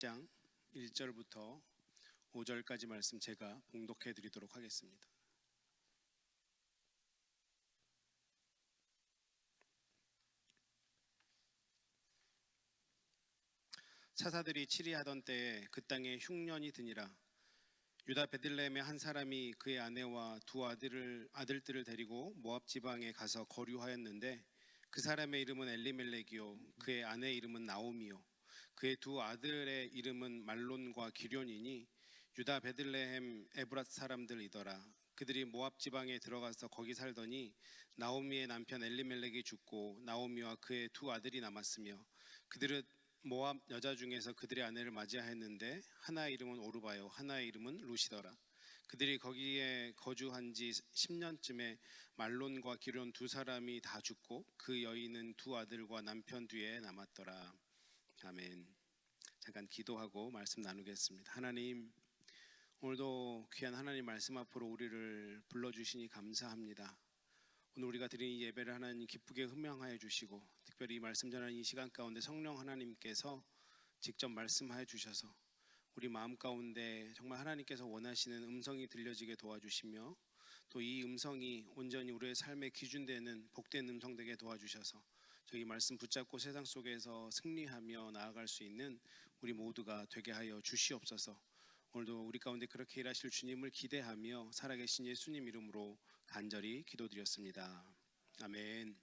장 1절부터 5절까지 말씀 제가 봉독해 드리도록 하겠습니다. 사사들이 치리하던 때에 그 땅에 흉년이 드니라. 유다 베들레헴의 한 사람이 그의 아내와 두 아들들을 데리고 모압 지방에 가서 거류하였는데 그 사람의 이름은 엘리멜렉이요 그의 아내의 이름은 나오미요 그의 두 아들의 이름은 말론과 기럨이니 유다 베들레헴 에브랏 사람들이더라. 그들이 모압 지방에 들어가서 거기 살더니 나오미의 남편 엘리멜렉이 죽고 나오미와 그의 두 아들이 남았으며 그들은 모압 여자 중에서 그들의 아내를 맞이하였는데 하나의 이름은 오르바요 하나의 이름은 루시더라. 그들이 거기에 거주한 지 10년쯤에 말론과 기럨 두 사람이 다 죽고 그 여인은 두 아들과 남편 뒤에 남았더라. 아멘. 잠깐 기도하고 말씀 나누겠습니다. 하나님, 오늘도 귀한 하나님 말씀 앞으로 우리를 불러주시니 감사합니다. 오늘 우리가 드린 이 예배를 하나님 기쁘게 흠명하여 주시고 특별히 이 말씀 전하는 이 시간 가운데 성령 하나님께서 직접 말씀하여 주셔서 우리 마음 가운데 정말 하나님께서 원하시는 음성이 들려지게 도와주시며 또 이 음성이 온전히 우리의 삶의 기준되는 복된 음성 되게 도와주셔서 저희 말씀 붙잡고 세상 속에서 승리하며 나아갈 수 있는 우리 모두가 되게 하여 주시옵소서. 오늘도 우리 가운데 그렇게 일하실 주님을 기대하며 살아계신 예수님 이름으로 간절히 기도드렸습니다. 아멘.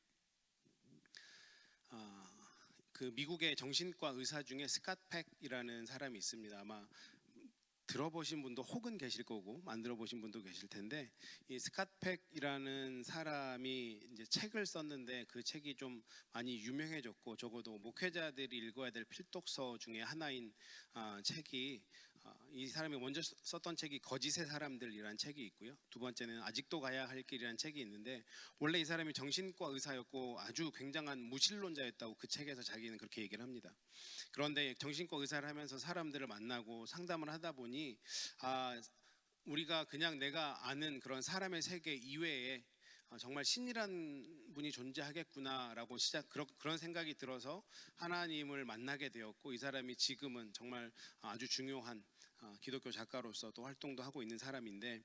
그 미국의 정신과 의사 중에 스캇 팩이라는 사람이 있습니다. 아마 들어보신 분도 혹은 계실 거고 만들어 보신 분도 계실 텐데, 이 스캇 팩이라는 사람이 이제 책을 썼는데 그 책이 좀 많이 유명해졌고 적어도 목회자들이 읽어야 될 필독서 중에 하나인 책이 이 사람이 먼저 썼던 책이 거짓의 사람들이라는 책이 있고요. 두 번째는 아직도 가야 할 길이라는 책이 있는데, 원래 이 사람이 정신과 의사였고 아주 굉장한 무신론자였다고 그 책에서 자기는 그렇게 얘기를 합니다. 그런데 정신과 의사를 하면서 사람들을 만나고 상담을 하다 보니 우리가 그냥 내가 아는 그런 사람의 세계 이외에 정말 신이란 분이 존재하겠구나라고 그런 생각이 들어서 하나님을 만나게 되었고, 이 사람이 지금은 정말 아주 중요한 기독교 작가로서 또 활동도 하고 있는 사람인데,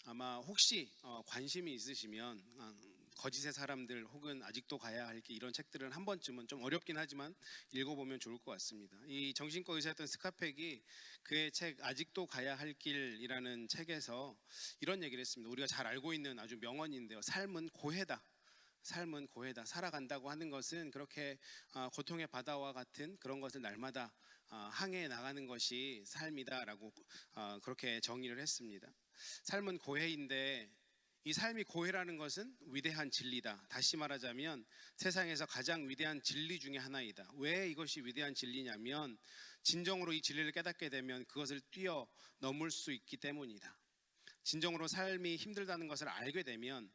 아마 혹시 관심이 있으시면 거짓의 사람들 혹은 아직도 가야 할 길, 이런 책들은 한 번쯤은 좀 어렵긴 하지만 읽어보면 좋을 것 같습니다. 이 정신과 의사였던 스캇 팩이 그의 책 아직도 가야 할 길이라는 책에서 이런 얘기를 했습니다. 우리가 잘 알고 있는 아주 명언인데요. 삶은 고해다. 삶은 고해다. 살아간다고 하는 것은 그렇게 고통의 바다와 같은 그런 것을 날마다 항해해 나가는 것이 삶이다라고 그렇게 정의를 했습니다. 삶은 고해인데 이 삶이 고해라는 것은 위대한 진리다. 다시 말하자면 세상에서 가장 위대한 진리 중에 하나이다. 왜 이것이 위대한 진리냐면 진정으로 이 진리를 깨닫게 되면 그것을 뛰어넘을 수 있기 때문이다. 진정으로 삶이 힘들다는 것을 알게 되면,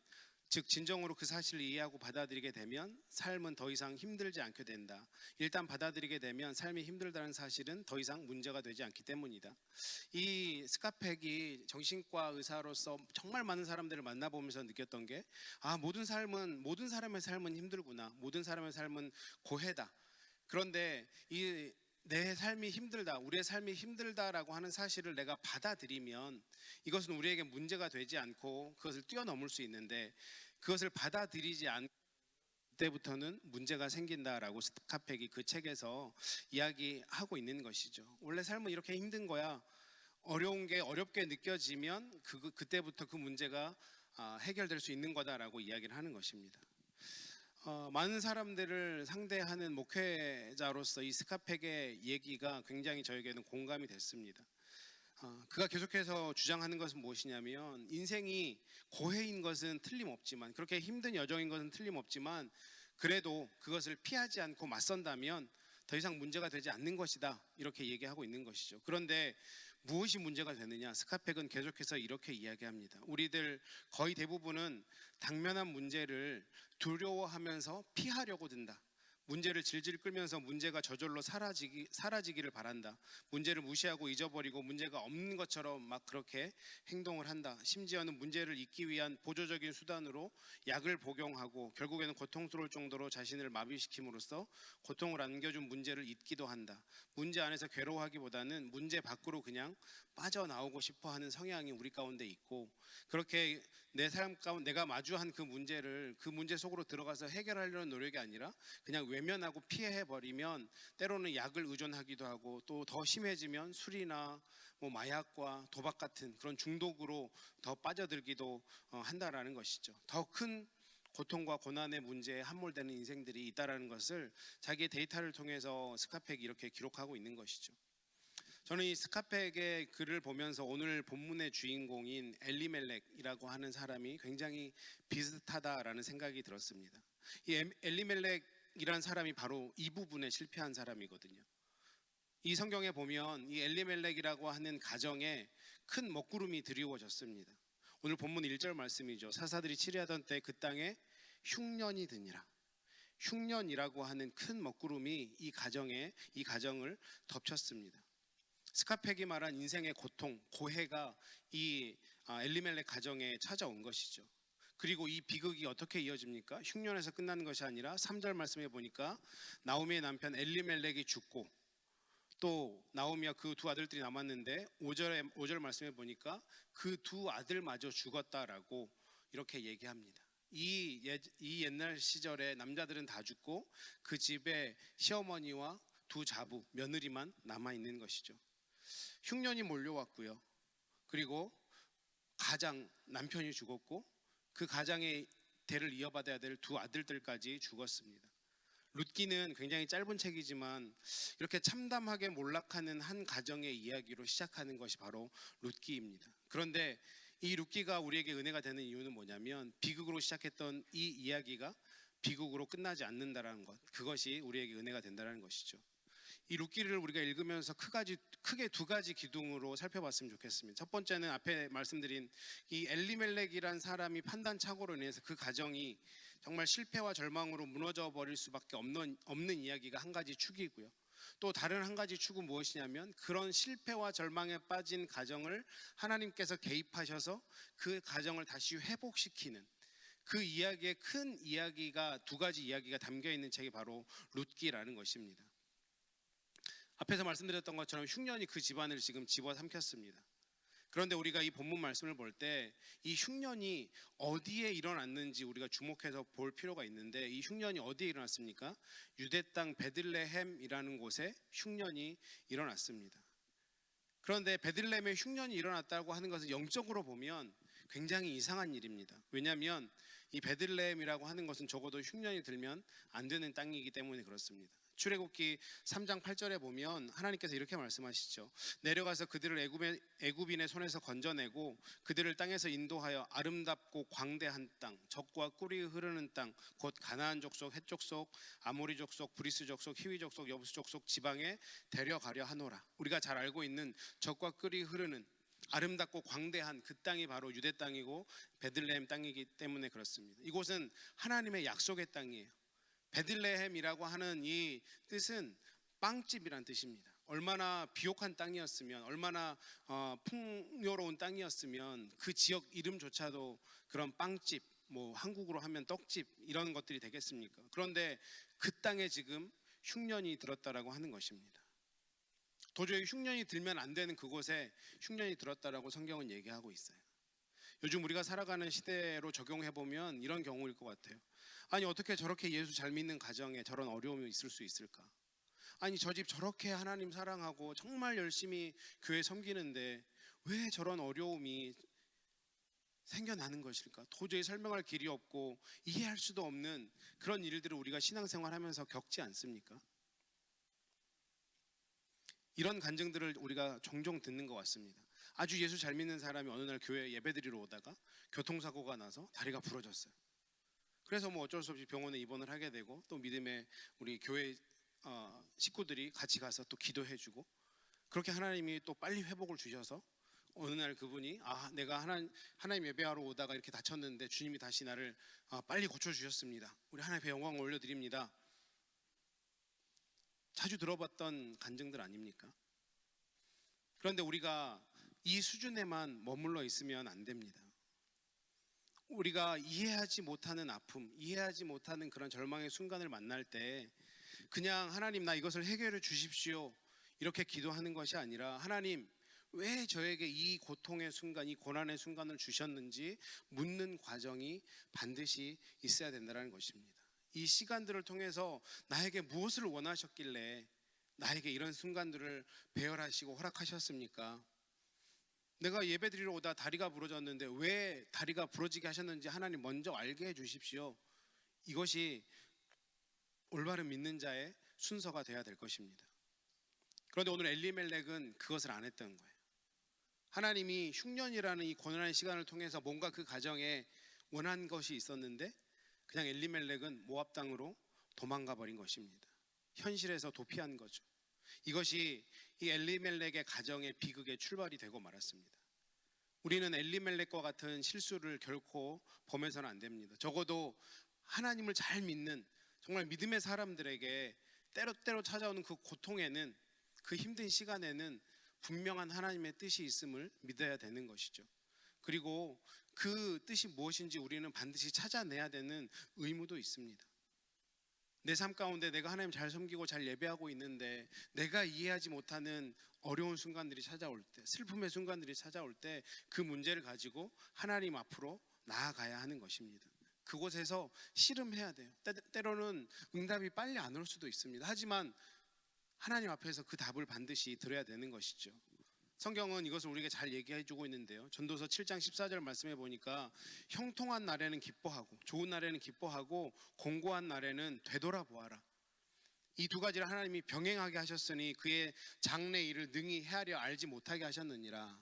즉 진정으로 그 사실을 이해하고 받아들이게 되면 삶은 더 이상 힘들지 않게 된다. 일단 받아들이게 되면 삶이 힘들다는 사실은 더 이상 문제가 되지 않기 때문이다. 이 스캇 팩이 정신과 의사로서 정말 많은 사람들을 만나보면서 느꼈던 게, 모든 사람의 삶은 힘들구나. 모든 사람의 삶은 고해다. 그런데 내 삶이 힘들다, 우리의 삶이 힘들다라고 하는 사실을 내가 받아들이면 이것은 우리에게 문제가 되지 않고 그것을 뛰어넘을 수 있는데, 그것을 받아들이지 않을 때부터는 문제가 생긴다라고 스캇 팩이 그 책에서 이야기하고 있는 것이죠. 원래 삶은 이렇게 힘든 거야. 어려운 게 어렵게 느껴지면 그때부터 그 문제가 해결될 수 있는 거다라고 이야기를 하는 것입니다. 많은 사람들을 상대하는 목회자로서 이 스캇 팩의 얘기가 굉장히 저에게는 공감이 됐습니다. 그가 계속해서 주장하는 것은 무엇이냐면, 인생이 고해인 것은 틀림없지만, 그렇게 힘든 여정인 것은 틀림없지만, 그래도 그것을 피하지 않고 맞선다면 더 이상 문제가 되지 않는 것이다, 이렇게 얘기하고 있는 것이죠. 그런데 무엇이 문제가 되느냐? 스캇 팩은 계속해서 이렇게 이야기합니다. 우리들 거의 대부분은 당면한 문제를 두려워하면서 피하려고 든다. 문제를 질질 끌면서 문제가 저절로 사라지기를 바란다. 문제를 무시하고 잊어버리고 문제가 없는 것처럼 막 그렇게 행동을 한다. 심지어는 문제를 잊기 위한 보조적인 수단으로 약을 복용하고 결국에는 고통스러울 정도로 자신을 마비시킴으로써 고통을 안겨준 문제를 잊기도 한다. 문제 안에서 괴로워하기보다는 문제 밖으로 그냥 빠져나오고 싶어 하는 성향이 우리 가운데 있고, 그렇게 내 삶 가운데 내가 마주한 그 문제를 그 문제 속으로 들어가서 해결하려는 노력이 아니라 그냥 외면하고 피해 버리면 때로는 약을 의존하기도 하고, 또 더 심해지면 술이나 뭐 마약과 도박 같은 그런 중독으로 더 빠져들기도 한다라는 것이죠. 더 큰 고통과 고난의 문제에 함몰되는 인생들이 있다라는 것을 자기의 데이터를 통해서 스카펙이 이렇게 기록하고 있는 것이죠. 저는 이 스카펙의 글을 보면서 오늘 본문의 주인공인 엘리멜렉이라고 하는 사람이 굉장히 비슷하다라는 생각이 들었습니다. 이 엘리멜렉이란 사람이 바로 이 부분에 실패한 사람이거든요. 이 성경에 보면 이 엘리멜렉이라고 하는 가정에 큰 먹구름이 드리워졌습니다. 오늘 본문 1절 말씀이죠. 사사들이 치리하던 때 그 땅에 흉년이 드니라. 흉년이라고 하는 큰 먹구름이 이 가정을 덮쳤습니다. 스카펙이 말한 인생의 고통, 고해가 이 엘리멜렉 가정에 찾아온 것이죠. 그리고 이 비극이 어떻게 이어집니까? 흉년에서 끝나는 것이 아니라 3절 말씀에 보니까 나오미의 남편 엘리멜렉이 죽고, 또 나오미와 그 두 아들들이 남았는데 5절 말씀에 보니까 그 두 아들마저 죽었다라고 이렇게 얘기합니다. 이 옛날 시절에 남자들은 다 죽고 그 집에 시어머니와 두 자부, 며느리만 남아있는 것이죠. 흉년이 몰려왔고요. 그리고 가장 남편이 죽었고 그 가장의 대를 이어받아야 될 두 아들들까지 죽었습니다. 룻기는 굉장히 짧은 책이지만 이렇게 참담하게 몰락하는 한 가정의 이야기로 시작하는 것이 바로 룻기입니다. 그런데 이 룻기가 우리에게 은혜가 되는 이유는 뭐냐면 비극으로 시작했던 이 이야기가 비극으로 끝나지 않는다라는 것, 그것이 우리에게 은혜가 된다는 것이죠. 이 룻기를 우리가 읽으면서 크게 두 가지 기둥으로 살펴봤으면 좋겠습니다. 첫 번째는 앞에 말씀드린 이 엘리멜렉이란 사람이 판단착오로 인해서 그 가정이 정말 실패와 절망으로 무너져 버릴 수밖에 없는 이야기가 한 가지 축이고요. 또 다른 한 가지 축은 무엇이냐면 그런 실패와 절망에 빠진 가정을 하나님께서 개입하셔서 그 가정을 다시 회복시키는 그 이야기의 큰 이야기가, 두 가지 이야기가 담겨 있는 책이 바로 룻기라는 것입니다. 앞에서 말씀드렸던 것처럼 흉년이 그 집안을 지금 집어삼켰습니다. 그런데 우리가 이 본문 말씀을 볼 때 이 흉년이 어디에 일어났는지 우리가 주목해서 볼 필요가 있는데, 이 흉년이 어디에 일어났습니까? 유대 땅 베들레헴이라는 곳에 흉년이 일어났습니다. 그런데 베들레헴에 흉년이 일어났다고 하는 것은 영적으로 보면 굉장히 이상한 일입니다. 왜냐하면 이 베들레헴이라고 하는 것은 적어도 흉년이 들면 안 되는 땅이기 때문에 그렇습니다. 출애굽기 3장 8절에 보면 하나님께서 이렇게 말씀하시죠. 내려가서 그들을 애굽인의 손에서 건져내고 그들을 땅에서 인도하여 아름답고 광대한 땅, 젖과 꿀이 흐르는 땅, 곧 가나안 족속, 헷 족속, 아모리 족속, 브리스 족속, 히위 족속, 여부스 족속 지방에 데려가려 하노라. 우리가 잘 알고 있는 젖과 꿀이 흐르는 아름답고 광대한 그 땅이 바로 유대 땅이고 베들레헴 땅이기 때문에 그렇습니다. 이곳은 하나님의 약속의 땅이에요. 베들레헴이라고 하는 이 뜻은 빵집이란 뜻입니다. 얼마나 비옥한 땅이었으면, 얼마나 풍요로운 땅이었으면 그 지역 이름조차도 그런 빵집, 뭐 한국으로 하면 떡집 이런 것들이 되겠습니까? 그런데 그 땅에 지금 흉년이 들었다라고 하는 것입니다. 도저히 흉년이 들면 안 되는 그곳에 흉년이 들었다라고 성경은 얘기하고 있어요. 요즘 우리가 살아가는 시대로 적용해 보면 이런 경우일 것 같아요. 아니 어떻게 저렇게 예수 잘 믿는 가정에 저런 어려움이 있을 수 있을까? 아니 저 집 저렇게 하나님 사랑하고 정말 열심히 교회 섬기는데 왜 저런 어려움이 생겨나는 것일까? 도저히 설명할 길이 없고 이해할 수도 없는 그런 일들을 우리가 신앙생활하면서 겪지 않습니까? 이런 간증들을 우리가 종종 듣는 것 같습니다. 아주 예수 잘 믿는 사람이 어느 날 교회 예배드리러 오다가 교통사고가 나서 다리가 부러졌어요. 그래서 뭐 어쩔 수 없이 병원에 입원을 하게 되고, 또 믿음의 우리 교회 식구들이 같이 가서 또 기도해주고, 그렇게 하나님이 또 빨리 회복을 주셔서 어느 날 그분이 내가 하나님 예배하러 오다가 이렇게 다쳤는데 주님이 다시 나를 빨리 고쳐주셨습니다. 우리 하나님께 영광을 올려드립니다. 자주 들어봤던 간증들 아닙니까? 그런데 우리가 이 수준에만 머물러 있으면 안 됩니다. 우리가 이해하지 못하는 아픔, 이해하지 못하는 그런 절망의 순간을 만날 때 그냥 하나님 나 이것을 해결해 주십시오 이렇게 기도하는 것이 아니라 하나님 왜 저에게 이 고통의 순간, 이 고난의 순간을 주셨는지 묻는 과정이 반드시 있어야 된다는 것입니다. 이 시간들을 통해서 나에게 무엇을 원하셨길래 나에게 이런 순간들을 배열하시고 허락하셨습니까? 내가 예배드리러 오다 다리가 부러졌는데 왜 다리가 부러지게 하셨는지 하나님 먼저 알게 해 주십시오. 이것이 올바른 믿는 자의 순서가 되어야 될 것입니다. 그런데 오늘 엘리멜렉은 그것을 안 했던 거예요. 하나님이 흉년이라는 이 고난의 시간을 통해서 뭔가 그 가정에 원한 것이 있었는데 그냥 엘리멜렉은 모압 땅으로 도망가 버린 것입니다. 현실에서 도피한 거죠. 이것이 이 엘리멜렉의 가정의 비극의 출발이 되고 말았습니다. 우리는 엘리멜렉과 같은 실수를 결코 범해서는 안 됩니다. 적어도 하나님을 잘 믿는 정말 믿음의 사람들에게 때로때로 찾아오는 그 고통에는, 그 힘든 시간에는 분명한 하나님의 뜻이 있음을 믿어야 되는 것이죠. 그리고 그 뜻이 무엇인지 우리는 반드시 찾아내야 되는 의무도 있습니다. 내 삶 가운데 내가 하나님 잘 섬기고 잘 예배하고 있는데 내가 이해하지 못하는 어려운 순간들이 찾아올 때, 슬픔의 순간들이 찾아올 때 그 문제를 가지고 하나님 앞으로 나아가야 하는 것입니다. 그곳에서 씨름해야 돼요. 때로는 응답이 빨리 안 올 수도 있습니다. 하지만 하나님 앞에서 그 답을 반드시 들어야 되는 것이죠. 성경은 이것을 우리에게 잘 얘기해 주고 있는데요. 전도서 7장 14절 말씀해 보니까 형통한 날에는 기뻐하고 좋은 날에는 기뻐하고 공고한 날에는 되돌아보아라. 이 두 가지를 하나님이 병행하게 하셨으니 그의 장래 일을 능히 헤아려 알지 못하게 하셨느니라.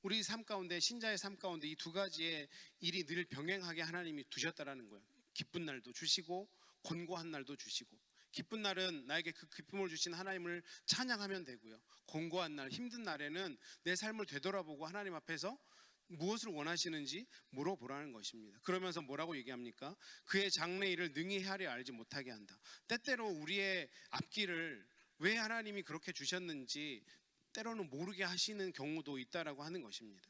우리 삶 가운데, 신자의 삶 가운데 이 두 가지의 일이 늘 병행하게 하나님이 두셨다라는 거예요. 기쁜 날도 주시고 곤고한 날도 주시고. 기쁜 날은 나에게 그 기쁨을 주신 하나님을 찬양하면 되고요. 곤고한 날, 힘든 날에는 내 삶을 되돌아보고 하나님 앞에서 무엇을 원하시는지 물어보라는 것입니다. 그러면서 뭐라고 얘기합니까? 그의 장래 일을 능히 헤아려 알지 못하게 한다. 때때로 우리의 앞길을 왜 하나님이 그렇게 주셨는지 때로는 모르게 하시는 경우도 있다라고 하는 것입니다.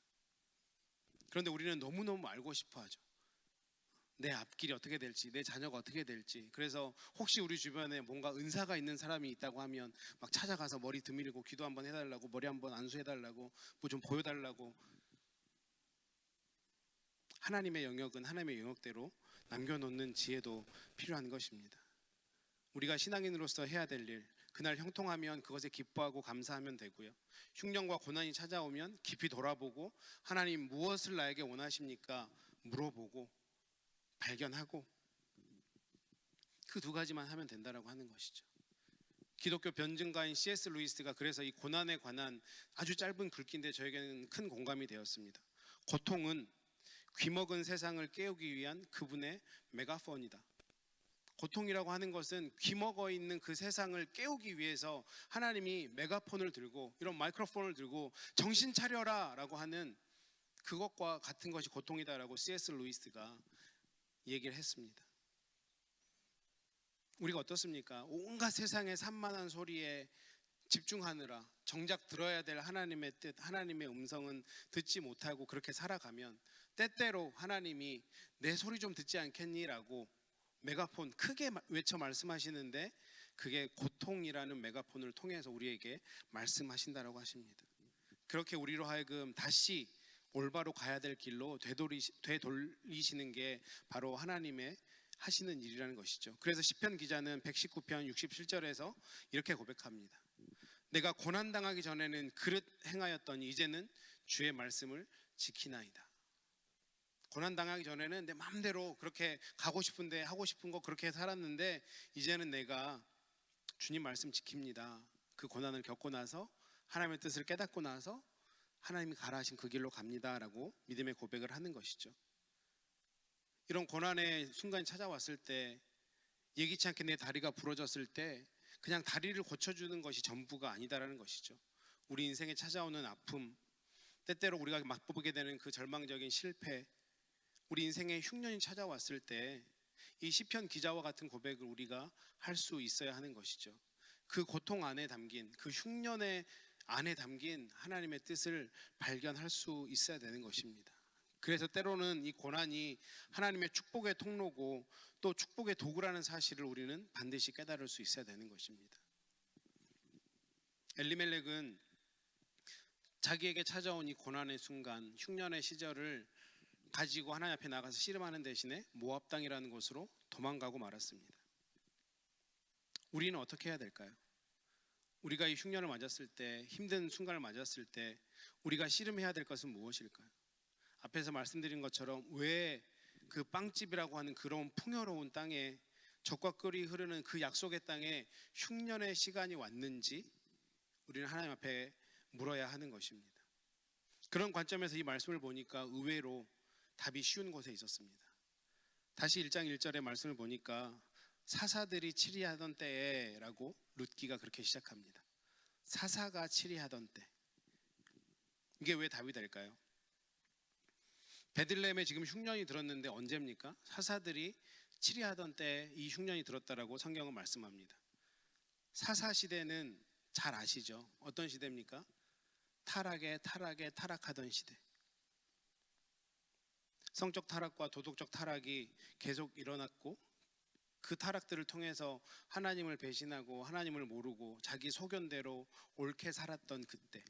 그런데 우리는 너무너무 알고 싶어 하죠. 내 앞길이 어떻게 될지, 내 자녀가 어떻게 될지. 그래서 혹시 우리 주변에 뭔가 은사가 있는 사람이 있다고 하면 막 찾아가서 머리 드밀고 기도 한번 해달라고, 머리 한번 안수해달라고, 뭐 좀 보여달라고. 하나님의 영역은 하나님의 영역대로 남겨놓는 지혜도 필요한 것입니다. 우리가 신앙인으로서 해야 될 일, 그날 형통하면 그것에 기뻐하고 감사하면 되고요. 흉년과 고난이 찾아오면 깊이 돌아보고 하나님 무엇을 나에게 원하십니까? 물어보고 발견하고 그 두 가지만 하면 된다라고 하는 것이죠. 기독교 변증가인 C.S. 루이스가 그래서 이 고난에 관한 아주 짧은 글귀인데 저에게는 큰 공감이 되었습니다. 고통은 귀먹은 세상을 깨우기 위한 그분의 메가폰이다. 고통이라고 하는 것은 귀먹어 있는 그 세상을 깨우기 위해서 하나님이 메가폰을 들고 이런 마이크로폰을 들고 정신 차려라 라고 하는 그것과 같은 것이 고통이다라고 C.S. 루이스가 얘기를 했습니다. 우리가 어떻습니까? 온갖 세상의 산만한 소리에 집중하느라 정작 들어야 될 하나님의 뜻, 하나님의 음성은 듣지 못하고 그렇게 살아가면 때때로 하나님이 내 소리 좀 듣지 않겠니라고 메가폰 크게 외쳐 말씀하시는데 그게 고통이라는 메가폰을 통해서 우리에게 말씀하신다라고 하십니다. 그렇게 우리로 하여금 다시 올바로 가야 될 길로 되돌리시는 게 바로 하나님의 하시는 일이라는 것이죠. 그래서 시편 기자는 119편 67절에서 이렇게 고백합니다. 내가 고난당하기 전에는 그릇 행하였더니 이제는 주의 말씀을 지키나이다. 고난당하기 전에는 내 마음대로 그렇게 가고 싶은데 하고 싶은 거 그렇게 살았는데 이제는 내가 주님 말씀 지킵니다. 그 고난을 겪고 나서 하나님의 뜻을 깨닫고 나서 하나님이 가라 하신 그 길로 갑니다라고 믿음의 고백을 하는 것이죠. 이런 고난의 순간이 찾아왔을 때 예기치 않게 내 다리가 부러졌을 때 그냥 다리를 고쳐주는 것이 전부가 아니다라는 것이죠. 우리 인생에 찾아오는 아픔, 때때로 우리가 맛보게 되는 그 절망적인 실패, 우리 인생에 흉년이 찾아왔을 때 이 시편 기자와 같은 고백을 우리가 할 수 있어야 하는 것이죠. 그 고통 안에 담긴, 그 흉년의 안에 담긴 하나님의 뜻을 발견할 수 있어야 되는 것입니다. 그래서 때로는 이 고난이 하나님의 축복의 통로고 또 축복의 도구라는 사실을 우리는 반드시 깨달을 수 있어야 되는 것입니다. 엘리멜렉은 자기에게 찾아온 이 고난의 순간, 흉년의 시절을 가지고 하나님 앞에 나가서 씨름하는 대신에 모압 땅이라는 곳으로 도망가고 말았습니다. 우리는 어떻게 해야 될까요? 우리가 이 흉년을 맞았을 때, 힘든 순간을 맞았을 때 우리가 씨름해야 될 것은 무엇일까요? 앞에서 말씀드린 것처럼 왜 그 빵집이라고 하는 그런 풍요로운 땅에, 젖과 꿀이 흐르는 그 약속의 땅에 흉년의 시간이 왔는지 우리는 하나님 앞에 물어야 하는 것입니다. 그런 관점에서 이 말씀을 보니까 의외로 답이 쉬운 곳에 있었습니다. 다시 1장 1절의 말씀을 보니까 사사들이 치리하던 때에 라고 룻기가 그렇게 시작합니다. 사사가 치리하던 때. 이게 왜 답이 될까요? 베들레헴에 지금 흉년이 들었는데 언제입니까? 사사들이 치리하던 때 이 흉년이 들었다라고 성경은 말씀합니다. 사사 시대는 잘 아시죠? 어떤 시대입니까? 타락하던 시대. 성적 타락과 도덕적 타락이 계속 일어났고 그 타락들을 통해서 하나님을 배신하고 하나님을 모르고 자기 소견대로 옳게 살았던 그때,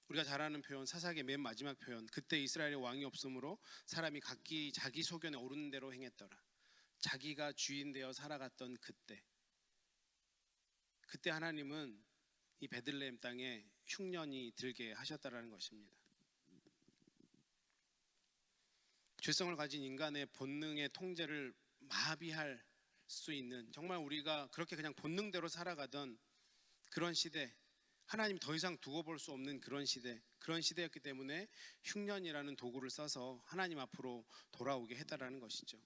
우리가 잘 아는 표현, 사사기의 맨 마지막 표현, 그때 이스라엘의 왕이 없으므로 사람이 각기 자기 소견에 오르는 대로 행했더라. 자기가 주인 되어 살아갔던 그때 하나님은 이 베들레헴 땅에 흉년이 들게 하셨다라는 것입니다. 죄성을 가진 인간의 본능의 통제를 마비할 수 있는, 정말 우리가 그렇게 그냥 본능대로 살아가던 그런 시대, 하나님 더 이상 두고 볼 수 없는 그런 시대였기 때문에 흉년이라는 도구를 써서 하나님 앞으로 돌아오게 했다라는 것이죠.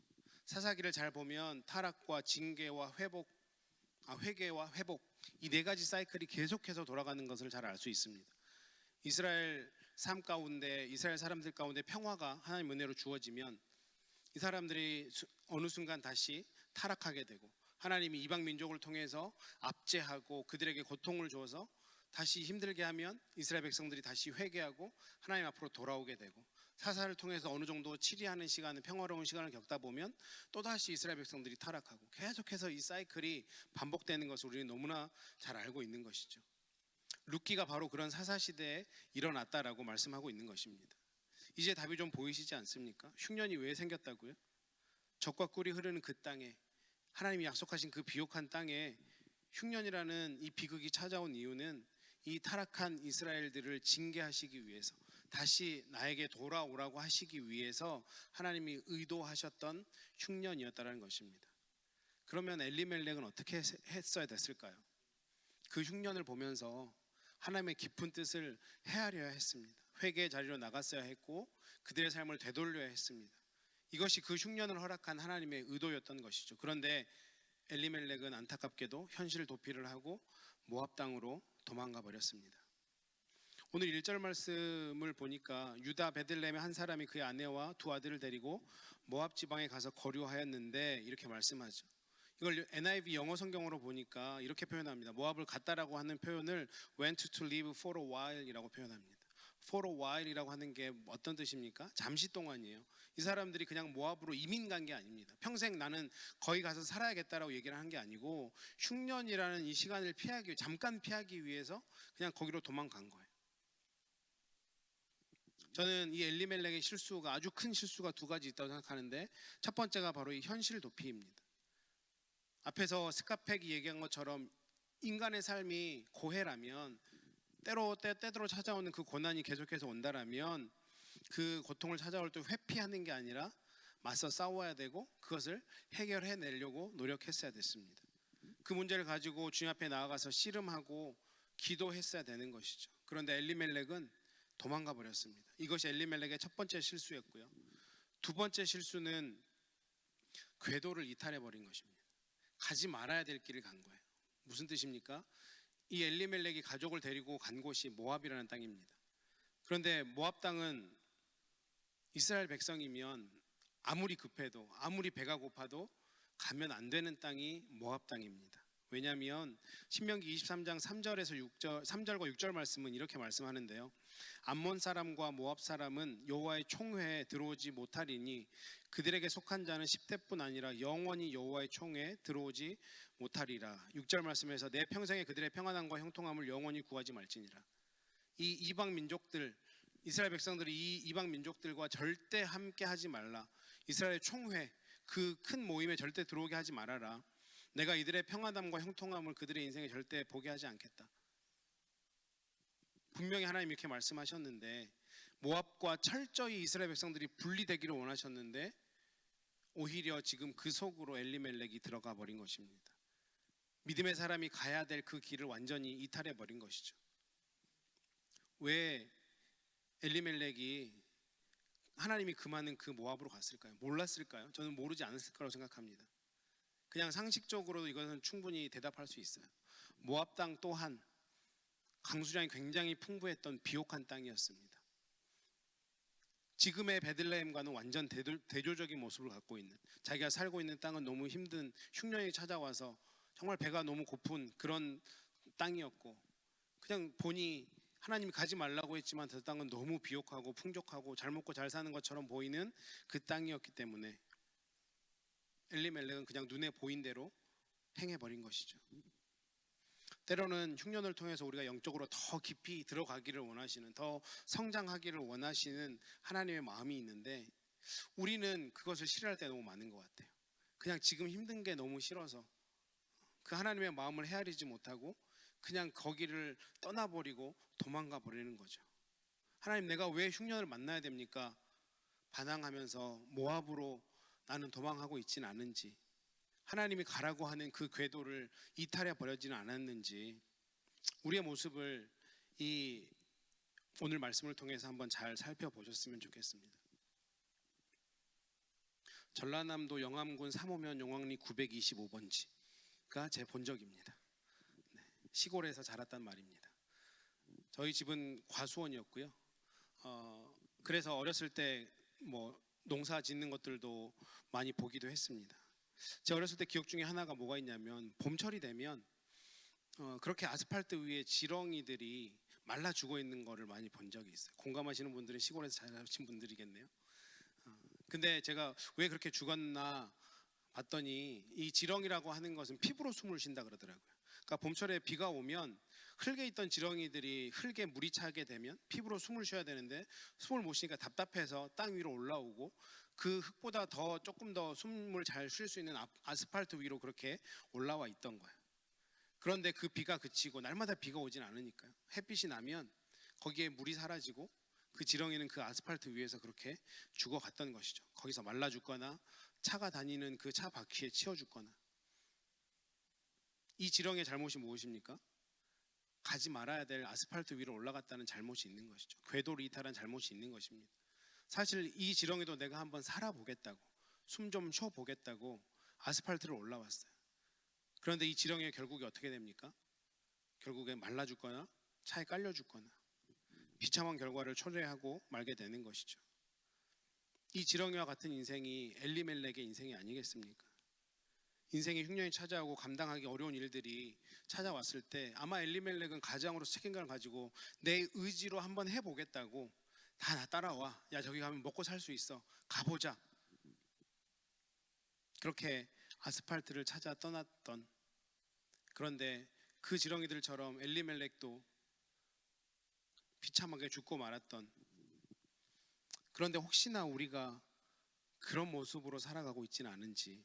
사사기를 잘 보면 타락과 징계와 회개와 회복, 이 네 가지 사이클이 계속해서 돌아가는 것을 잘 알 수 있습니다. 이스라엘 삶 가운데, 이스라엘 사람들 가운데 평화가 하나님 은혜로 주어지면 이 사람들이 어느 순간 다시 타락하게 되고, 하나님이 이방 민족을 통해서 압제하고 그들에게 고통을 주어서 다시 힘들게 하면 이스라엘 백성들이 다시 회개하고 하나님 앞으로 돌아오게 되고, 사사를 통해서 어느 정도 치리하는 시간을, 평화로운 시간을 겪다 보면 또다시 이스라엘 백성들이 타락하고, 계속해서 이 사이클이 반복되는 것을 우리는 너무나 잘 알고 있는 것이죠. 룻기가 바로 그런 사사 시대에 일어났다라고 말씀하고 있는 것입니다. 이제 답이 좀 보이시지 않습니까? 흉년이 왜 생겼다고요? 젖과 꿀이 흐르는 그 땅에, 하나님이 약속하신 그 비옥한 땅에 흉년이라는 이 비극이 찾아온 이유는 이 타락한 이스라엘들을 징계하시기 위해서, 다시 나에게 돌아오라고 하시기 위해서 하나님이 의도하셨던 흉년이었다는 것입니다. 그러면 엘리멜렉은 어떻게 했어야 됐을까요? 그 흉년을 보면서 하나님의 깊은 뜻을 헤아려야 했습니다. 회개의 자리로 나갔어야 했고 그들의 삶을 되돌려야 했습니다. 이것이 그 흉년을 허락한 하나님의 의도였던 것이죠. 그런데 엘리멜렉은 안타깝게도 현실 도피를 하고 모압 땅으로 도망가 버렸습니다. 오늘 1절 말씀을 보니까 유다 베들레헴의 한 사람이 그의 아내와 두 아들을 데리고 모압 지방에 가서 거류하였는데 이렇게 말씀하죠. 이걸 NIV 영어 성경으로 보니까 이렇게 표현합니다. 모압을 갔다라고 하는 표현을 went to live for a while 이라고 표현합니다. for a while 이라고 하는 게 어떤 뜻입니까? 잠시 동안이에요. 이 사람들이 그냥 모압으로 이민 간 게 아닙니다. 평생 나는 거기 가서 살아야겠다라고 얘기를 한 게 아니고 흉년이라는 이 시간을 잠깐 피하기 위해서 그냥 거기로 도망간 거예요. 저는 이 엘리멜렉의 실수가, 아주 큰 실수가 두 가지 있다고 생각하는데, 첫 번째가 바로 이 현실 도피입니다. 앞에서 스카펙이 얘기한 것처럼 인간의 삶이 고해라면, 때때로 찾아오는 그 고난이 계속해서 온다라면 그 고통을 찾아올 때 회피하는 게 아니라 맞서 싸워야 되고 그것을 해결해내려고 노력했어야 됐습니다. 그 문제를 가지고 주님 앞에 나아가서 씨름하고 기도했어야 되는 것이죠. 그런데 엘리멜렉은 도망가 버렸습니다. 이것이 엘리멜렉의 첫 번째 실수였고요. 두 번째 실수는 궤도를 이탈해 버린 것입니다. 가지 말아야 될 길을 간 거예요. 무슨 뜻입니까? 이 엘리멜렉이 가족을 데리고 간 곳이 모압이라는 땅입니다. 그런데 모압 땅은 이스라엘 백성이면 아무리 급해도 아무리 배가 고파도 가면 안 되는 땅이 모압 땅입니다. 왜냐하면 신명기 23장 3절에서 6절, 3절과 6절 말씀은 이렇게 말씀하는데요. 암몬 사람과 모압 사람은 여호와의 총회에 들어오지 못하리니 그들에게 속한 자는 10대뿐 아니라 영원히 여호와의 총회에 들어오지 못하리라. 6절 말씀에서 내 평생에 그들의 평안함과 형통함을 영원히 구하지 말지니라. 이 이방 민족들, 이스라엘 백성들이 이 이방 민족들과 절대 함께 하지 말라. 이스라엘 총회, 그 큰 모임에 절대 들어오게 하지 말아라. 내가 이들의 평안함과 형통함을 그들의 인생에 절대 보게 하지 않겠다. 분명히 하나님 이렇게 말씀하셨는데 모압과 철저히 이스라엘 백성들이 분리되기를 원하셨는데 오히려 지금 그 속으로 엘리멜렉이 들어가 버린 것입니다. 믿음의 사람이 가야 될 그 길을 완전히 이탈해 버린 것이죠. 왜 엘리멜렉이 하나님이 금하는 그 모압으로 갔을까요? 몰랐을까요? 저는 모르지 않았을 거라고 생각합니다. 그냥 상식적으로도 이것은 충분히 대답할 수 있어요. 모압 땅 또한 강수량이 굉장히 풍부했던 비옥한 땅이었습니다. 지금의 베들레헴과는 완전 대조적인 모습을 갖고 있는, 자기가 살고 있는 땅은 너무 힘든 흉년이 찾아와서 정말 배가 너무 고픈 그런 땅이었고, 그냥 보니 하나님이 가지 말라고 했지만 그 땅은 너무 비옥하고 풍족하고 잘 먹고 잘 사는 것처럼 보이는 그 땅이었기 때문에 엘리멜렉은 그냥 눈에 보인 대로 행해버린 것이죠. 때로는 흉년을 통해서 우리가 영적으로 더 깊이 들어가기를 원하시는, 더 성장하기를 원하시는 하나님의 마음이 있는데 우리는 그것을 싫어할 때 너무 많은 것 같아요. 그냥 지금 힘든 게 너무 싫어서 그 하나님의 마음을 헤아리지 못하고 그냥 거기를 떠나버리고 도망가 버리는 거죠. 하나님, 내가 왜 흉년을 만나야 됩니까? 반항하면서 모압으로 나는 도망하고 있지는 않은지, 하나님이 가라고 하는 그 궤도를 이탈해 버려지는 않았는지, 우리의 모습을 이 오늘 말씀을 통해서 한번 잘 살펴보셨으면 좋겠습니다. 전라남도 영암군 삼호면 용왕리 925번지가 제 본적입니다. 시골에서 자랐단 말입니다. 저희 집은 과수원이었고요. 그래서 어렸을 때 뭐 농사 짓는 것들도 많이 보기도 했습니다. 제 어렸을 때 기억 중에 하나가 뭐가 있냐면 봄철이 되면 그렇게 아스팔트 위에 지렁이들이 말라 죽어 있는 거를 많이 본 적이 있어요. 공감하시는 분들은 시골에서 자라신 분들이겠네요. 근데 제가 왜 그렇게 죽었나 봤더니 이 지렁이라고 하는 것은 피부로 숨을 쉰다 그러더라고요. 그러니까 봄철에 비가 오면 흙에 있던 지렁이들이 흙에 물이 차게 되면 피부로 숨을 쉬어야 되는데 숨을 못 쉬니까 답답해서 땅 위로 올라오고 그 흙보다 더 조금 더 숨을 잘 쉴 수 있는 아스팔트 위로 그렇게 올라와 있던 거예요. 그런데 그 비가 그치고 날마다 비가 오진 않으니까요. 햇빛이 나면 거기에 물이 사라지고 그 지렁이는 그 아스팔트 위에서 그렇게 죽어갔던 것이죠. 거기서 말라 죽거나 차가 다니는 그 차 바퀴에 치여 죽거나. 이 지렁이의 잘못이 무엇입니까? 가지 말아야 될 아스팔트 위로 올라갔다는 잘못이 있는 것이죠. 궤도를 이탈한 잘못이 있는 것입니다. 사실 이 지렁이도 내가 한번 살아보겠다고, 숨 좀 쉬어보겠다고 아스팔트를 올라왔어요. 그런데 이 지렁이가 결국에 어떻게 됩니까? 결국에 말라 죽거나 차에 깔려 죽거나 비참한 결과를 초래하고 말게 되는 것이죠. 이 지렁이와 같은 인생이 엘리멜렉의 인생이 아니겠습니까? 인생의 흉년이 찾아오고 감당하기 어려운 일들이 찾아왔을 때 아마 엘리멜렉은 가장으로서 책임감을 가지고 내 의지로 한번 해보겠다고, 다 나 따라와, 야 저기 가면 먹고 살 수 있어, 가보자, 그렇게 아스팔트를 찾아 떠났던, 그런데 그 지렁이들처럼 엘리멜렉도 비참하게 죽고 말았던, 그런데 혹시나 우리가 그런 모습으로 살아가고 있지는 않은지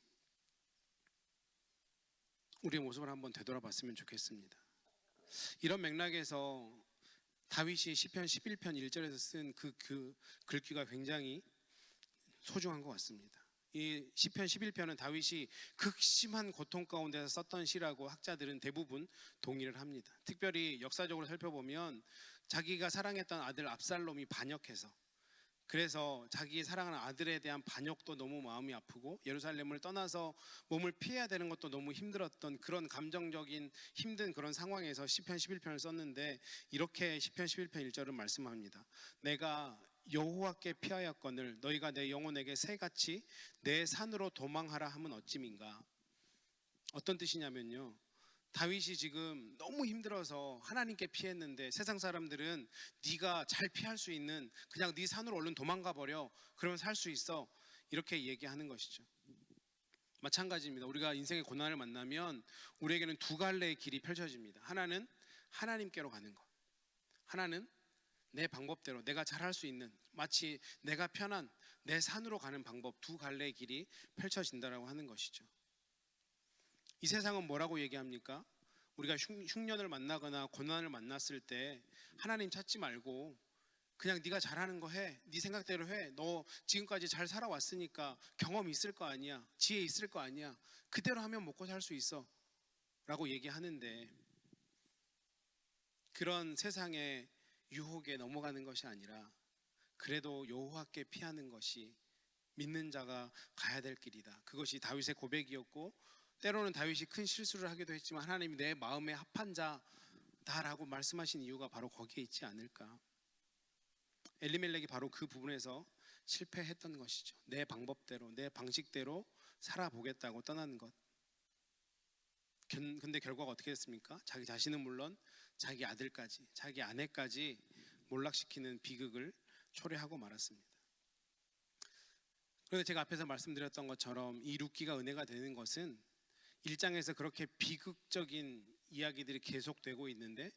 우리의 모습을 한번 되돌아봤으면 좋겠습니다. 이런 맥락에서 다윗이 시편 11편 1절에서 쓴 그 글귀가 굉장히 소중한 것 같습니다. 이 시편 11편은 다윗이 극심한 고통 가운데서 썼던 시라고 학자들은 대부분 동의를 합니다. 특별히 역사적으로 살펴보면 자기가 사랑했던 아들 압살롬이 반역해서, 그래서 자기 사랑하는 아들에 대한 반역도 너무 마음이 아프고 예루살렘을 떠나서 몸을 피해야 되는 것도 너무 힘들었던 그런 감정적인 힘든 그런 상황에서 시편 11편을 썼는데 이렇게 시편 11편 1절은 말씀합니다. 내가 여호와께 피하였거늘 너희가 내 영혼에게 새같이 내 산으로 도망하라 함은 어찌민가. 어떤 뜻이냐면요, 다윗이 지금 너무 힘들어서 하나님께 피했는데 세상 사람들은 네가 잘 피할 수 있는 그냥 네 산으로 얼른 도망가 버려, 그러면 살 수 있어, 이렇게 얘기하는 것이죠. 마찬가지입니다. 우리가 인생의 고난을 만나면 우리에게는 두 갈래의 길이 펼쳐집니다. 하나는 하나님께로 가는 것, 하나는 내 방법대로 내가 잘할 수 있는, 마치 내가 편한 내 산으로 가는 방법, 두 갈래의 길이 펼쳐진다라고 하는 것이죠. 이 세상은 뭐라고 얘기합니까? 우리가 흉년을 만나거나 고난을 만났을 때 하나님 찾지 말고 그냥 네가 잘하는 거 해, 네 생각대로 해, 너 지금까지 잘 살아왔으니까 경험 있을 거 아니야, 지혜 있을 거 아니야, 그대로 하면 먹고 살 수 있어 라고 얘기하는데, 그런 세상의 유혹에 넘어가는 것이 아니라 그래도 여호와께 피하는 것이 믿는 자가 가야 될 길이다. 그것이 다윗의 고백이었고, 때로는 다윗이 큰 실수를 하기도 했지만 하나님이 내 마음에 합한 자다라고 말씀하신 이유가 바로 거기에 있지 않을까. 엘리멜렉이 바로 그 부분에서 실패했던 것이죠. 내 방법대로 내 방식대로 살아보겠다고 떠나는 것. 근데 결과가 어떻게 됐습니까? 자기 자신은 물론 자기 아들까지 자기 아내까지 몰락시키는 비극을 초래하고 말았습니다. 그런데 제가 앞에서 말씀드렸던 것처럼 이 룻기가 은혜가 되는 것은 1장에서 그렇게 비극적인 이야기들이 계속되고 있는데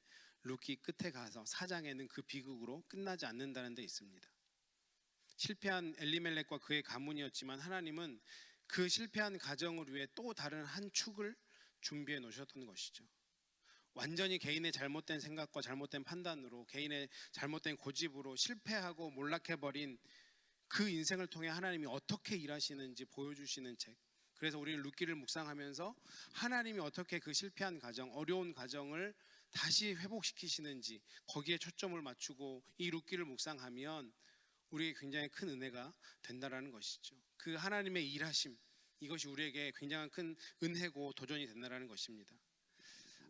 룻기 끝에 가서 4장에는 그 비극으로 끝나지 않는다는 데 있습니다. 실패한 엘리멜렉과 그의 가문이었지만 하나님은 그 실패한 가정을 위해 또 다른 한 축을 준비해 놓으셨던 것이죠. 완전히 개인의 잘못된 생각과 잘못된 판단으로, 개인의 잘못된 고집으로 실패하고 몰락해버린 그 인생을 통해 하나님이 어떻게 일하시는지 보여주시는 책. 그래서 우리는 룻기를 묵상하면서 하나님이 어떻게 그 실패한 가정, 어려운 가정을 다시 회복시키시는지 거기에 초점을 맞추고 이 룻기를 묵상하면 우리에게 굉장히 큰 은혜가 된다라는 것이죠. 그 하나님의 일하심, 이것이 우리에게 굉장한 큰 은혜고 도전이 된다라는 것입니다.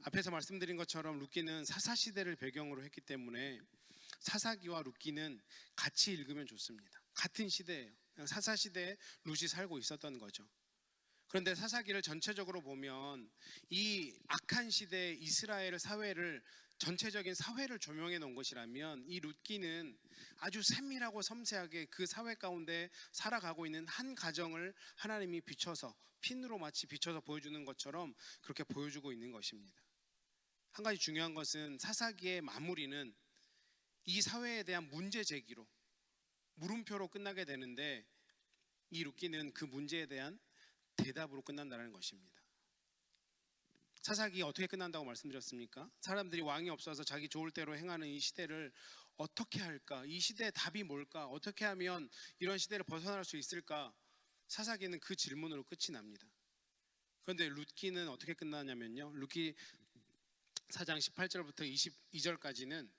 앞에서 말씀드린 것처럼 룻기는 사사시대를 배경으로 했기 때문에 사사기와 룻기는 같이 읽으면 좋습니다. 같은 시대예요. 사사시대에 룻이 살고 있었던 거죠. 그런데 사사기를 전체적으로 보면 이 악한 시대의 이스라엘 사회를, 전체적인 사회를 조명해 놓은 것이라면 이 룻기는 아주 세밀하고 섬세하게 그 사회 가운데 살아가고 있는 한 가정을 하나님이 비춰서, 핀으로 마치 비춰서 보여주는 것처럼 그렇게 보여주고 있는 것입니다. 한 가지 중요한 것은 사사기의 마무리는 이 사회에 대한 문제 제기로, 물음표로 끝나게 되는데 이 룻기는 그 문제에 대한 대답으로 끝난다는 것입니다. 사사기 어떻게 끝난다고 말씀드렸습니까? 사람들이 왕이 없어서 자기 좋을 대로 행하는 이 시대를 어떻게 할까? 이 시대의 답이 뭘까? 어떻게 하면 이런 시대를 벗어날 수 있을까? 사사기는 그 질문으로 끝이 납니다. 그런데 룻기는 어떻게 끝나냐면요, 룻기 4장 18절부터 22절까지는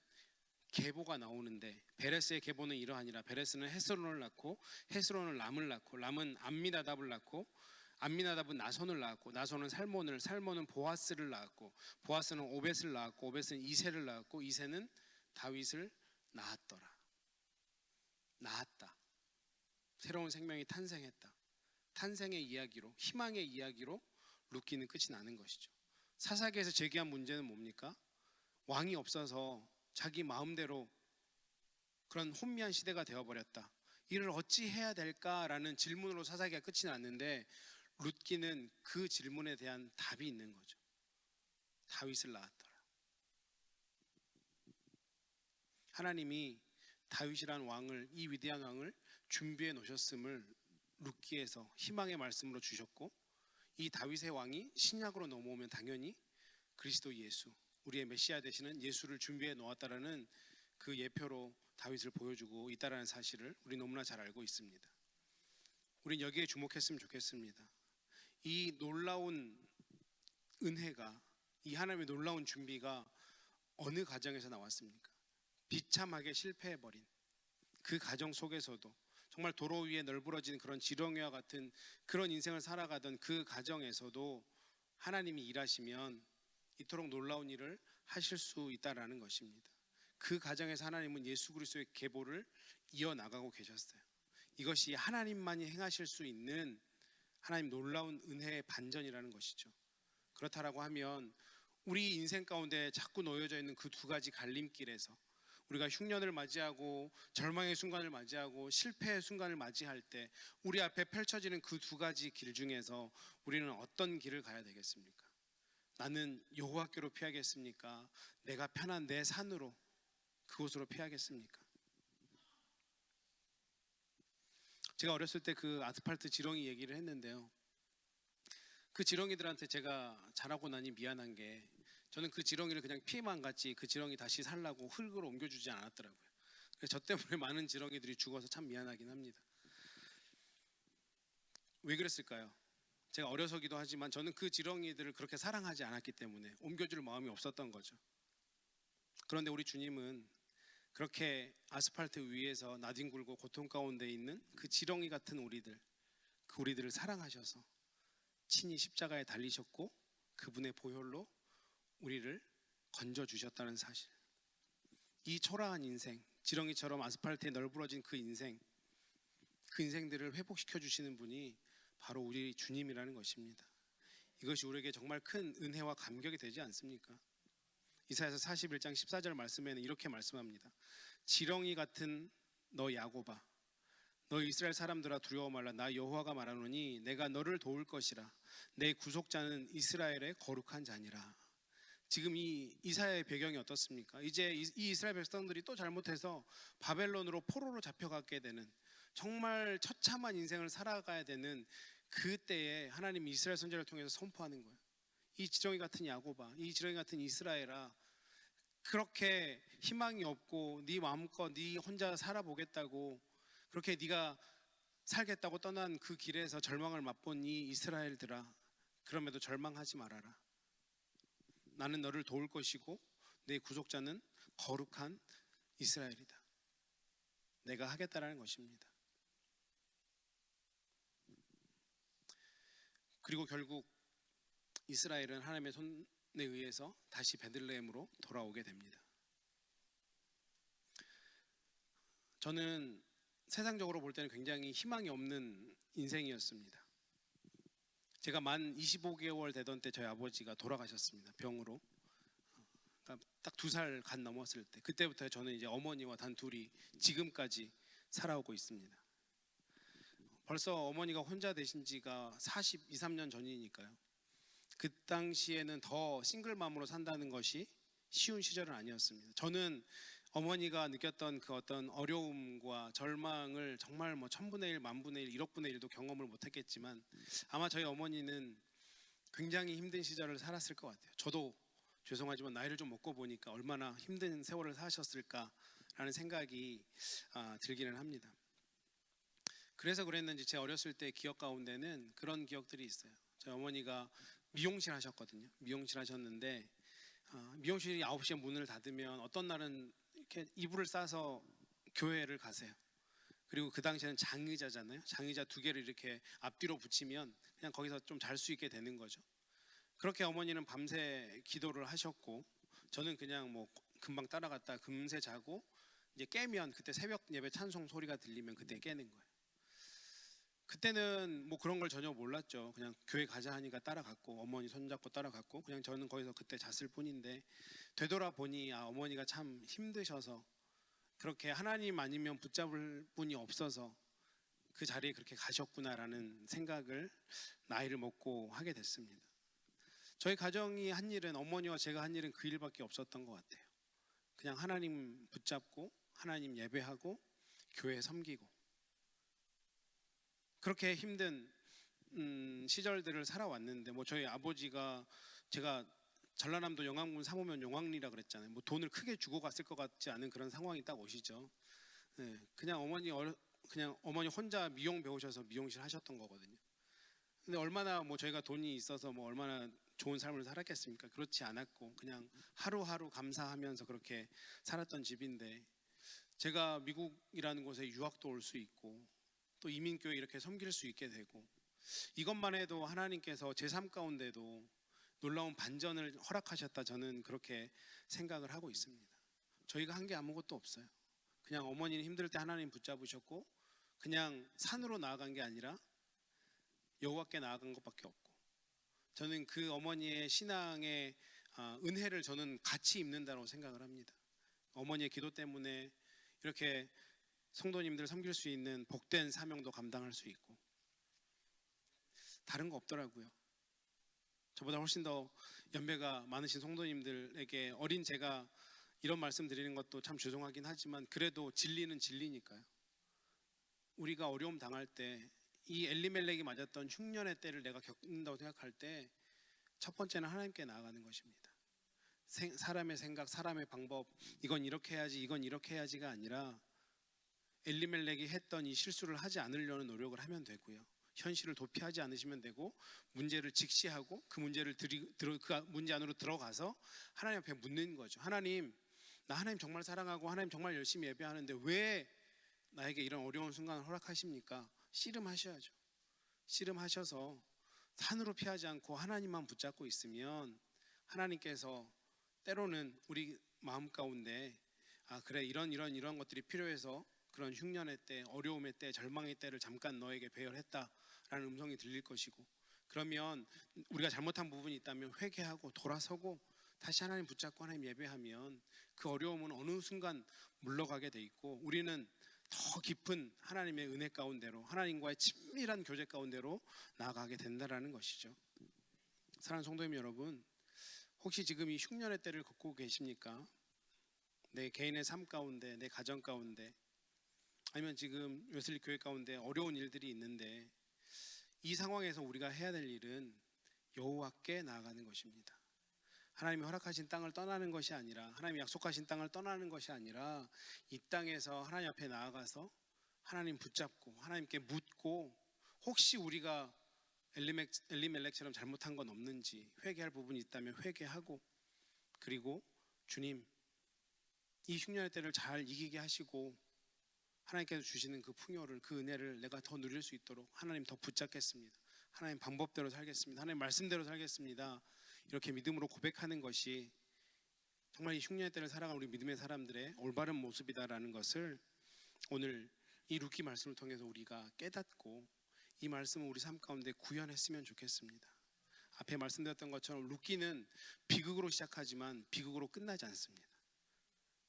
계보가 나오는데, 베레스의 계보는 이러하니라. 베레스는 헤스론을 낳고 헤스론은 람을 낳고 람은 암미나답을 낳고 암미나답은 나손을 낳았고 나손은 살몬을, 살몬은 보아스를 낳았고 보아스는 오벳을 낳았고 오벳은 이새를 낳았고 이새는 다윗을 낳았더라. 낳았다. 새로운 생명이 탄생했다. 탄생의 이야기로, 희망의 이야기로 룻기는 끝이 나는 것이죠. 사사기에서 제기한 문제는 뭡니까? 왕이 없어서 자기 마음대로 그런 혼미한 시대가 되어버렸다. 이를 어찌 해야 될까라는 질문으로 사사기가 끝이 났는데 룻기는 그 질문에 대한 답이 있는 거죠. 다윗을 낳았더라. 하나님이 다윗이란 왕을, 이 위대한 왕을 준비해 놓으셨음을 룻기에서 희망의 말씀으로 주셨고, 이 다윗의 왕이 신약으로 넘어오면 당연히 그리스도 예수, 우리의 메시아 되시는 예수를 준비해 놓았다라는 그 예표로 다윗을 보여주고 있다라는 사실을 우리 너무나 잘 알고 있습니다. 우린 여기에 주목했으면 좋겠습니다. 이 놀라운 은혜가, 이 하나님의 놀라운 준비가 어느 가정에서 나왔습니까? 비참하게 실패해버린 그 가정 속에서도, 정말 도로 위에 널브러진 그런 지렁이와 같은 그런 인생을 살아가던 그 가정에서도 하나님이 일하시면 이토록 놀라운 일을 하실 수 있다라는 것입니다. 그 가정에서 하나님은 예수 그리스도의 계보를 이어나가고 계셨어요. 이것이 하나님만이 행하실 수 있는 하나님 놀라운 은혜의 반전이라는 것이죠. 그렇다라고 하면 우리 인생 가운데 자꾸 놓여져 있는 그 두 가지 갈림길에서 우리가 흉년을 맞이하고 절망의 순간을 맞이하고 실패의 순간을 맞이할 때 우리 앞에 펼쳐지는 그 두 가지 길 중에서 우리는 어떤 길을 가야 되겠습니까? 나는 여호와께로 피하겠습니까? 내가 편한 내 산으로 그곳으로 피하겠습니까? 제가 어렸을 때 그 아스팔트 지렁이 얘기를 했는데요. 그 지렁이들한테 제가 자라고 나니 미안한 게 저는 그 지렁이를 그냥 피해만 갔지 그 지렁이 다시 살라고 흙으로 옮겨주지 않았더라고요. 그래서 저 때문에 많은 지렁이들이 죽어서 참 미안하긴 합니다. 왜 그랬을까요? 제가 어려서기도 하지만 저는 그 지렁이들을 그렇게 사랑하지 않았기 때문에 옮겨줄 마음이 없었던 거죠. 그런데 우리 주님은 그렇게 아스팔트 위에서 나뒹굴고 고통 가운데 있는 그 지렁이 같은 그 우리들을 사랑하셔서 친히 십자가에 달리셨고 그분의 보혈로 우리를 건져주셨다는 사실. 이 초라한 인생, 지렁이처럼 아스팔트에 널브러진 그 인생들을 회복시켜 주시는 분이 바로 우리 주님이라는 것입니다. 이것이 우리에게 정말 큰 은혜와 감격이 되지 않습니까? 이사야서 41장 14절 말씀에는 이렇게 말씀합니다. 지렁이 같은 너 야곱아, 너 이스라엘 사람들아 두려워 말라. 나 여호와가 말하노니 내가 너를 도울 것이라. 내 구속자는 이스라엘의 거룩한 자니라. 지금 이 이사야의 배경이 어떻습니까? 이제 이 이스라엘 백성들이 또 잘못해서 바벨론으로 포로로 잡혀가게 되는 정말 처참한 인생을 살아가야 되는 그때에 하나님이 이스라엘 선지자를 통해서 선포하는 거예요. 이 지렁이 같은 야곱아, 이 지렁이 같은 이스라엘아, 그렇게 희망이 없고 네 마음껏 네 혼자 살아보겠다고 그렇게 네가 살겠다고 떠난 그 길에서 절망을 맛본 이 이스라엘들아, 그럼에도 절망하지 말아라. 나는 너를 도울 것이고 내 구속자는 거룩한 이스라엘이다. 내가 하겠다라는 것입니다. 그리고 결국 이스라엘은 하나님의 손에 의해서 다시 베들레헴으로 돌아오게 됩니다. 저는 세상적으로 볼 때는 굉장히 희망이 없는 인생이었습니다. 제가 만 25개월 되던 때 저희 아버지가 돌아가셨습니다. 병으로. 그러니까 딱 2살 간 넘었을 때, 그때부터 저는 이제 어머니와 단 둘이 지금까지 살아오고 있습니다. 벌써 어머니가 혼자 되신 지가 42, 3년 전이니까요. 그 당시에는 더 싱글맘으로 산다는 것이 쉬운 시절은 아니었습니다. 저는 어머니가 느꼈던 그 어떤 어려움과 절망을 정말 뭐 1000분의 1, 10,000분의 1, 1억분의 1도 경험을 못했겠지만 아마 저희 어머니는 굉장히 힘든 시절을 살았을 것 같아요. 저도 죄송하지만 나이를 좀 먹고 보니까 얼마나 힘든 세월을 사셨을까라는 생각이 들기는 합니다. 그래서 그랬는지 제 어렸을 때 기억 가운데는 그런 기억들이 있어요. 저희 어머니가 미용실 하셨거든요. 미용실 하셨는데 미용실이 9시에 문을 닫으면 어떤 날은 이렇게 이불을 싸서 교회를 가세요. 그리고 그 당시에는 장의자잖아요. 장의자 2개를 이렇게 앞뒤로 붙이면 그냥 거기서 좀 잘 수 있게 되는 거죠. 그렇게 어머니는 밤새 기도를 하셨고 저는 그냥 뭐 금방 따라갔다 금세 자고 이제 깨면 그때 새벽 예배 찬송 소리가 들리면 그때 깨는 거예요. 그때는 뭐 그런 걸 전혀 몰랐죠. 그냥 교회 가자 하니까 따라갔고 어머니 손잡고 따라갔고 그냥 저는 거기서 그때 잤을 뿐인데 되돌아보니 어머니가 참 힘드셔서 그렇게 하나님 아니면 붙잡을 분이 없어서 그 자리에 그렇게 가셨구나라는 생각을 나이를 먹고 하게 됐습니다. 저희 가정이 한 일은 어머니와 제가 한 일은 그 일밖에 없었던 것 같아요. 그냥 하나님 붙잡고 하나님 예배하고 교회 섬기고 그렇게 힘든 시절들을 살아왔는데 뭐 저희 아버지가 제가 전라남도 영광군 사모면 영광리라 그랬잖아요. 뭐 돈을 크게 주고 갔을 것 같지 않은 그런 상황이 딱 오시죠. 네, 그냥 어머니 혼자 미용 배우셔서 미용실 하셨던 거거든요. 근데 얼마나 뭐 저희가 돈이 있어서 뭐 얼마나 좋은 삶을 살았겠습니까? 그렇지 않았고 그냥 하루하루 감사하면서 그렇게 살았던 집인데 제가 미국이라는 곳에 유학도 올 수 있고 또 이민교회 이렇게 섬길 수 있게 되고 이것만 해도 하나님께서 제 삶 가운데도 놀라운 반전을 허락하셨다 저는 그렇게 생각을 하고 있습니다. 저희가 한 게 아무것도 없어요. 그냥 어머니는 힘들 때 하나님 붙잡으셨고 그냥 산으로 나아간 게 아니라 여호와께 나아간 것밖에 없고, 저는 그 어머니의 신앙의 은혜를 저는 같이 입는다고 생각을 합니다. 어머니의 기도 때문에 이렇게 성도님들 섬길 수 있는 복된 사명도 감당할 수 있고, 다른 거 없더라고요. 저보다 훨씬 더 연배가 많으신 성도님들에게 어린 제가 이런 말씀 드리는 것도 참 죄송하긴 하지만 그래도 진리는 진리니까요. 우리가 어려움 당할 때, 이 엘리멜렉이 맞았던 흉년의 때를 내가 겪는다고 생각할 때 첫 번째는 하나님께 나아가는 것입니다. 사람의 생각, 사람의 방법, 이건 이렇게 해야지, 이건 이렇게 해야지가 아니라 엘리멜렉이 했던 이 실수를 하지 않으려는 노력을 하면 되고요. 현실을 도피하지 않으시면 되고, 문제를 직시하고 그 문제를 그 문제 안으로 들어가서 하나님 앞에 묻는 거죠. 하나님, 나 하나님 정말 사랑하고 하나님 정말 열심히 예배하는데 왜 나에게 이런 어려운 순간을 허락하십니까? 씨름하셔야죠. 씨름하셔서 산으로 피하지 않고 하나님만 붙잡고 있으면 하나님께서 때로는 우리 마음 가운데 그래, 이런 것들이 필요해서 그런 흉년의 때, 어려움의 때, 절망의 때를 잠깐 너에게 배열했다라는 음성이 들릴 것이고, 그러면 우리가 잘못한 부분이 있다면 회개하고 돌아서고 다시 하나님 붙잡고 하나님 예배하면 그 어려움은 어느 순간 물러가게 돼 있고, 우리는 더 깊은 하나님의 은혜 가운데로, 하나님과의 친밀한 교제 가운데로 나아가게 된다라는 것이죠. 사랑하는 성도님 여러분, 혹시 지금 이 흉년의 때를 겪고 계십니까? 내 개인의 삶 가운데, 내 가정 가운데, 아니면 지금 웨슬리 교회 가운데 어려운 일들이 있는데, 이 상황에서 우리가 해야 될 일은 여호와께 나아가는 것입니다. 하나님이 허락하신 땅을 떠나는 것이 아니라, 하나님이 약속하신 땅을 떠나는 것이 아니라, 이 땅에서 하나님 앞에 나아가서 하나님 붙잡고 하나님께 묻고, 혹시 우리가 엘리멜렉처럼 잘못한 건 없는지, 회개할 부분이 있다면 회개하고, 그리고 주님, 이 흉년의 때를 잘 이기게 하시고 하나님께서 주시는 그 풍요를, 그 은혜를 내가 더 누릴 수 있도록 하나님 더 붙잡겠습니다. 하나님 방법대로 살겠습니다. 하나님 말씀대로 살겠습니다. 이렇게 믿음으로 고백하는 것이 정말 이 흉년의 때를 살아가는 우리 믿음의 사람들의 올바른 모습이다라는 것을 오늘 이 루키 말씀을 통해서 우리가 깨닫고, 이 말씀을 우리 삶 가운데 구현했으면 좋겠습니다. 앞에 말씀드렸던 것처럼 루키는 비극으로 시작하지만 비극으로 끝나지 않습니다.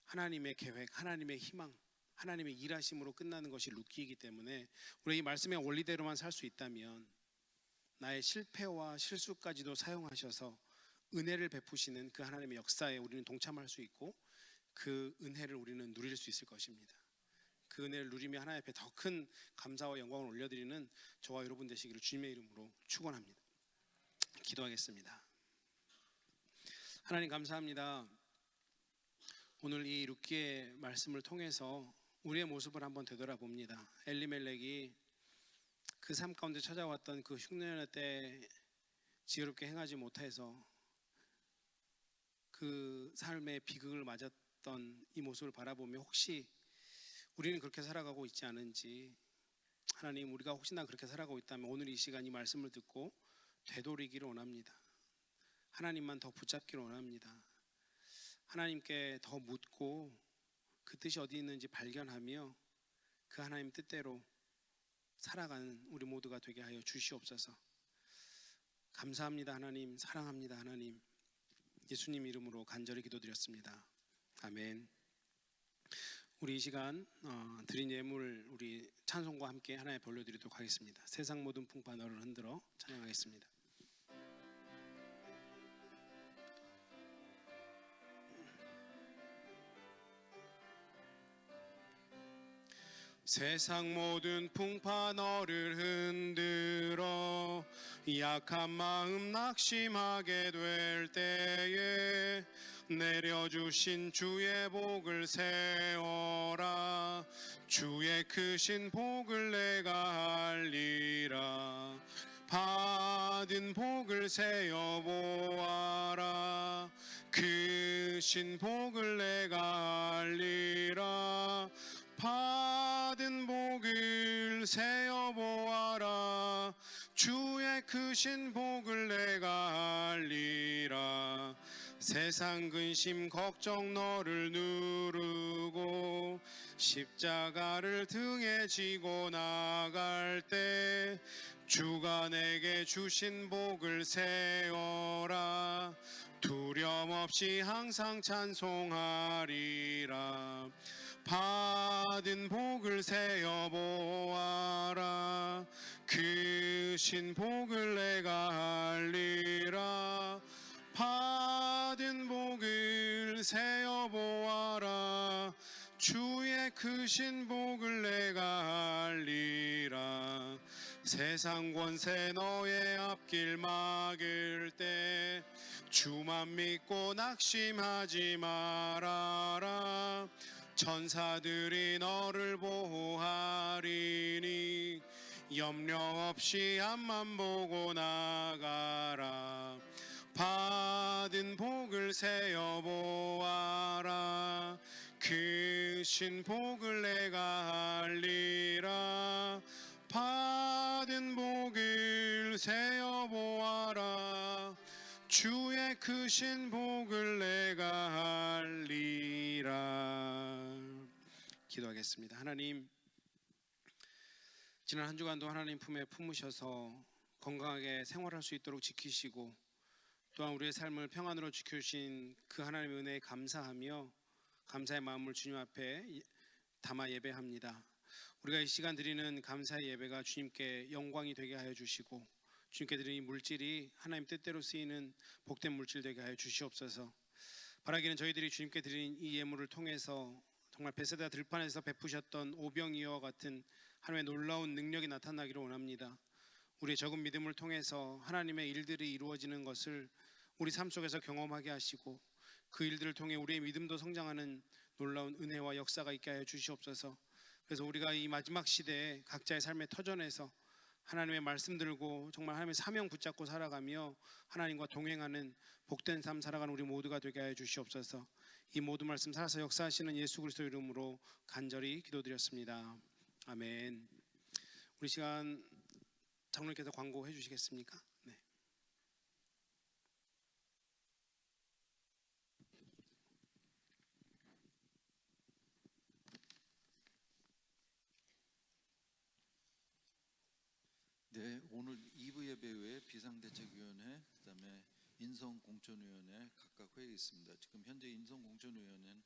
하나님의 계획, 하나님의 희망, 하나님의 일하심으로 끝나는 것이 루키이기 때문에 우리 이 말씀의 원리대로만 살 수 있다면 나의 실패와 실수까지도 사용하셔서 은혜를 베푸시는 그 하나님의 역사에 우리는 동참할 수 있고, 그 은혜를 우리는 누릴 수 있을 것입니다. 그 은혜를 누리며 하나님 앞에 더 큰 감사와 영광을 올려드리는 저와 여러분 되시기를 주님의 이름으로 축원합니다. 기도하겠습니다. 하나님 감사합니다. 오늘 이 루키의 말씀을 통해서 우리의 모습을 한번 되돌아봅니다. 엘리멜렉이 그 삶 가운데 찾아왔던 그 흉년의 때 지혜롭게 행하지 못해서 그 삶의 비극을 맞았던 이 모습을 바라보며 혹시 우리는 그렇게 살아가고 있지 않은지, 하나님, 우리가 혹시나 그렇게 살아가고 있다면 오늘 이 시간 이 말씀을 듣고 되돌이기를 원합니다. 하나님만 더 붙잡기를 원합니다. 하나님께 더 묻고 그 뜻이 어디 있는지 발견하며 그 하나님 뜻대로 살아가는 우리 모두가 되게 하여 주시옵소서. 감사합니다 하나님, 사랑합니다 하나님, 예수님 이름으로 간절히 기도드렸습니다. 아멘. 우리 이 시간 드린 예물 우리 찬송과 함께 하나님 앞에 올려드리도록 하겠습니다. 세상 모든 풍파 너를 흔들어 찬양하겠습니다. 세상 모든 풍파 너를 흔들어 약한 마음 낙심하게 될 때에 내려주신 주의 복을 세워라. 주의 크신 복을 내가 알리라. 받은 복을 세어보아라. 크신 복을 내가 알리라. 받은 복을 세어보아라. 주의 크신 복을 내가 알리라. 세상 근심 걱정 너를 누르고 십자가를 등에 지고 나갈 때 주가 내게 주신 복을 세어라. 두려움 없이 항상 찬송하리라. 받은 복을 세어 보아라. 크신 복을 내가 알리라. 받은 복을 세어 보아라. 주의 크신 복을 내가 알리라. 세상 권세 너의 앞길 막을 때 주만 믿고 낙심하지 말아라. 천사들이 너를 보호하리니 염려 없이 앞만 보고 나가라. 받은 복을 세어 보아라. 크신 복을 내가 알리라. 받은 복을 세어 보아라. 주의 크신 복을 내가 알리라. 기도하겠습니다. 하나님, 지난 한 주간도 하나님 품에 품으셔서 건강하게 생활할 수 있도록 지키시고 또한 우리의 삶을 평안으로 지켜주신 그 하나님의 은혜에 감사하며 감사의 마음을 주님 앞에 담아 예배합니다. 우리가 이 시간 드리는 감사의 예배가 주님께 영광이 되게 하여 주시고 주님께 드리는 이 물질이 하나님 뜻대로 쓰이는 복된 물질 되게 하여 주시옵소서. 바라기는 저희들이 주님께 드린 이 예물을 통해서 정말 베세다 들판에서 베푸셨던 오병이어와 같은 하나님의 놀라운 능력이 나타나기를 원합니다. 우리의 적은 믿음을 통해서 하나님의 일들이 이루어지는 것을 우리 삶 속에서 경험하게 하시고 그 일들을 통해 우리의 믿음도 성장하는 놀라운 은혜와 역사가 있게 하여 주시옵소서. 그래서 우리가 이 마지막 시대에 각자의 삶의 터전에서 하나님의 말씀 들고 정말 하나님의 사명 붙잡고 살아가며 하나님과 동행하는 복된 삶 살아가는 우리 모두가 되게 하여 주시옵소서. 이 모든 말씀 살아서 역사하시는 예수 그리스도 이름으로 간절히 기도드렸습니다. 아멘. 우리 시간 장로님께서 광고해 주시겠습니까? 네. 네, 오늘 2부 예배 후에 비상대책위원회, 그다음에 인성공천위원회 각각 회의 있습니다. 지금 현재 인성공천위원회는